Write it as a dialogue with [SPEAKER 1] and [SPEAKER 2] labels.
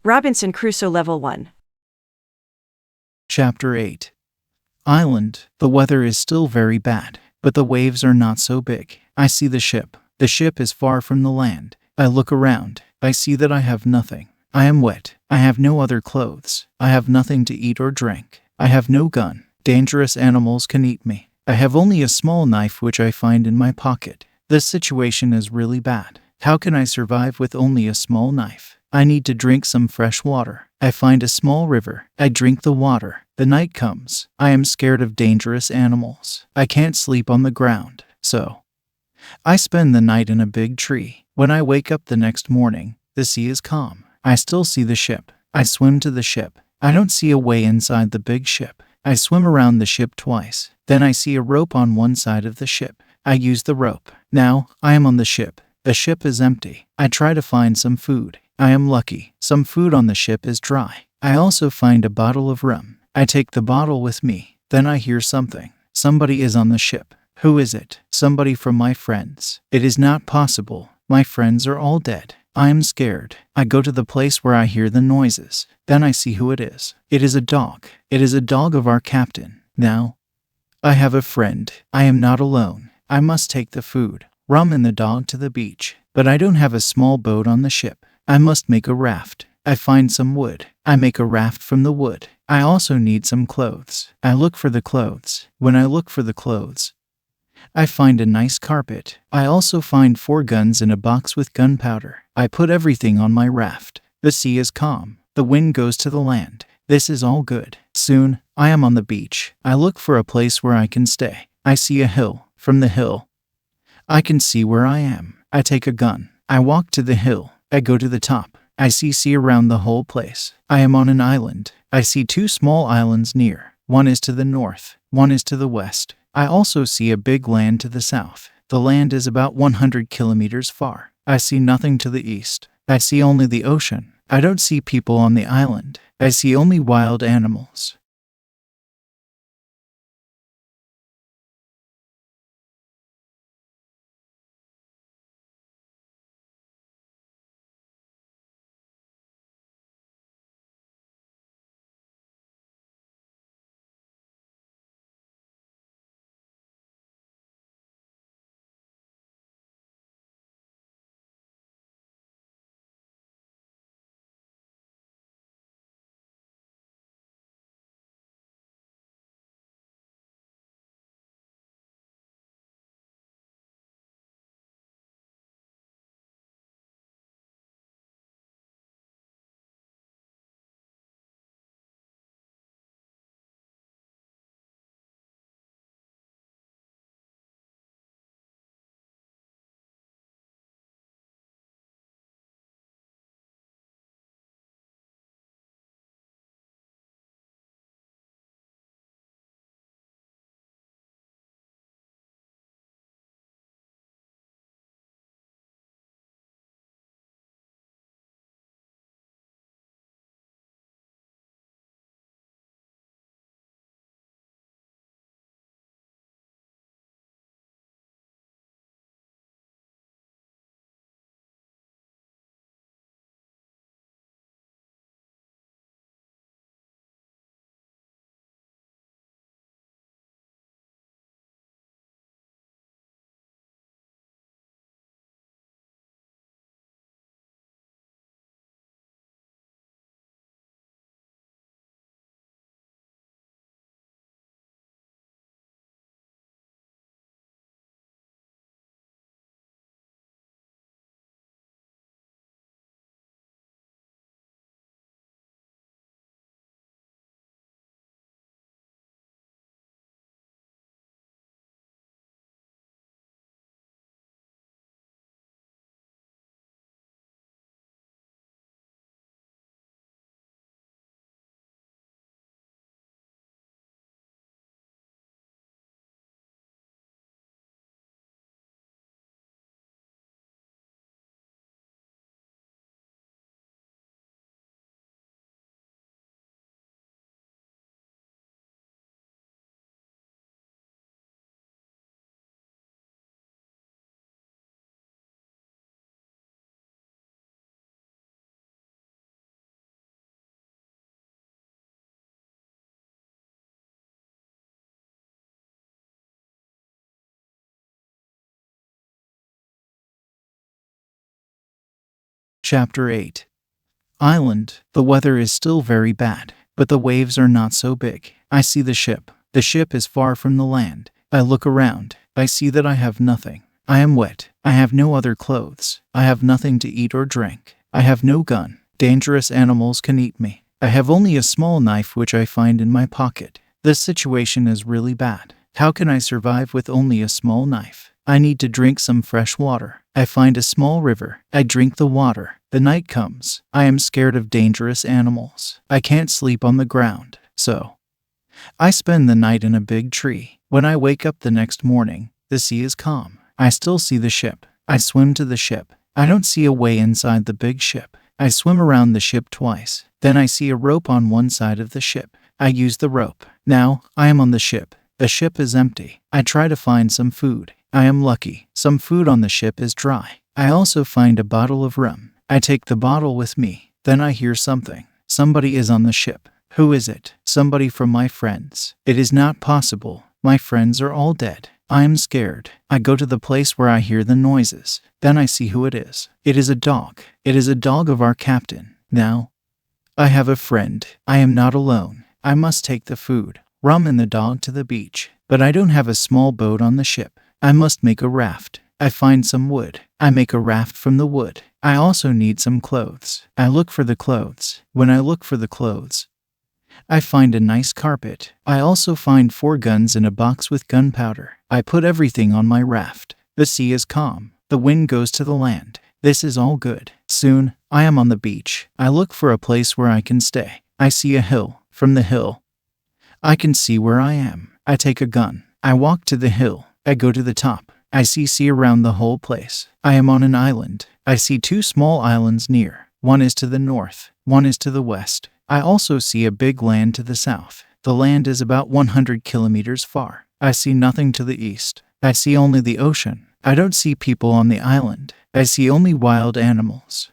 [SPEAKER 1] Robinson Crusoe Level 1.
[SPEAKER 2] Chapter 8. Island. The weather is still very bad, but the waves are not so big. I see the ship. The ship is far from the land. I look around. I see that I have nothing. I am wet. I have no other clothes. I have nothing to eat or drink. I have no gun. Dangerous animals can eat me. I have only a small knife which I find in my pocket. This situation is really bad. How can I survive with only a small knife? I need to drink some fresh water. I find a small river. I drink the water. The night comes. I am scared of dangerous animals. I can't sleep on the ground, so I spend the night in a big tree. When I wake up the next morning, the sea is calm. I still see the ship. I swim to the ship. I don't see a way inside the big ship. I swim around the ship twice. Then I see a rope on one side of the ship. I use the rope. Now, I am on the ship. The ship is empty. I try to find some food. I am lucky. Some food on the ship is dry. I also find a bottle of rum. I take the bottle with me. Then I hear something. Somebody is on the ship. Who is it? Somebody from my friends. It is not possible. My friends are all dead. I am scared. I go to the place where I hear the noises. Then I see who it is. It is a dog. It is a dog of our captain. Now, I have a friend. I am not alone. I must take the food, rum and the dog to the beach. But I don't have a small boat on the ship. I must make a raft. I find some wood. I make a raft from the wood. I also need some clothes. I look for the clothes. When I look for the clothes, I find a nice carpet. I also find 4 guns in a box with gunpowder. I put everything on my raft. The sea is calm. The wind goes to the land. This is all good. Soon, I am on the beach. I look for a place where I can stay. I see a hill. From the hill, I can see where I am. I take a gun. I walk to the hill. I go to the top. I see sea around the whole place. I am on an island. I see 2 small islands near. One is to the north. One is to the west. I also see a big land to the south. The land is about 100 kilometers far. I see nothing to the east. I see only the ocean. I don't see people on the island. I see only wild animals. Chapter 8. Island. The weather is still very bad, but the waves are not so big. I see the ship. The ship is far from the land. I look around. I see that I have nothing. I am wet. I have no other clothes. I have nothing to eat or drink. I have no gun. Dangerous animals can eat me. I have only a small knife which I find in my pocket. This situation is really bad. How can I survive with only a small knife? I need to drink some fresh water. I find a small river. I drink the water. The night comes. I am scared of dangerous animals. I can't sleep on the ground, so I spend the night in a big tree. When I wake up the next morning, the sea is calm. I still see the ship. I swim to the ship. I don't see a way inside the big ship. I swim around the ship twice. Then I see a rope on one side of the ship. I use the rope. Now, I am on the ship. The ship is empty. I try to find some food. I am lucky. Some food on the ship is dry. I also find a bottle of rum. I take the bottle with me. Then I hear something. Somebody is on the ship. Who is it? Somebody from my friends. It is not possible. My friends are all dead. I am scared. I go to the place where I hear the noises. Then I see who it is. It is a dog. It is a dog of our captain. Now, I have a friend. I am not alone. I must take the food, rum and the dog to the beach. But I don't have a small boat on the ship. I must make a raft. I find some wood. I make a raft from the wood. I also need some clothes. I look for the clothes. When I look for the clothes, I find a nice carpet. I also find 4 guns in a box with gunpowder. I put everything on my raft. The sea is calm. The wind goes to the land. This is all good. Soon, I am on the beach. I look for a place where I can stay. I see a hill. From the hill, I can see where I am. I take a gun. I walk to the hill. I go to the top. I see sea around the whole place. I am on an island. I see 2 small islands near. One is to the north. One is to the west. I also see a big land to the south. The land is about 100 kilometers far. I see nothing to the east. I see only the ocean. I don't see people on the island. I see only wild animals.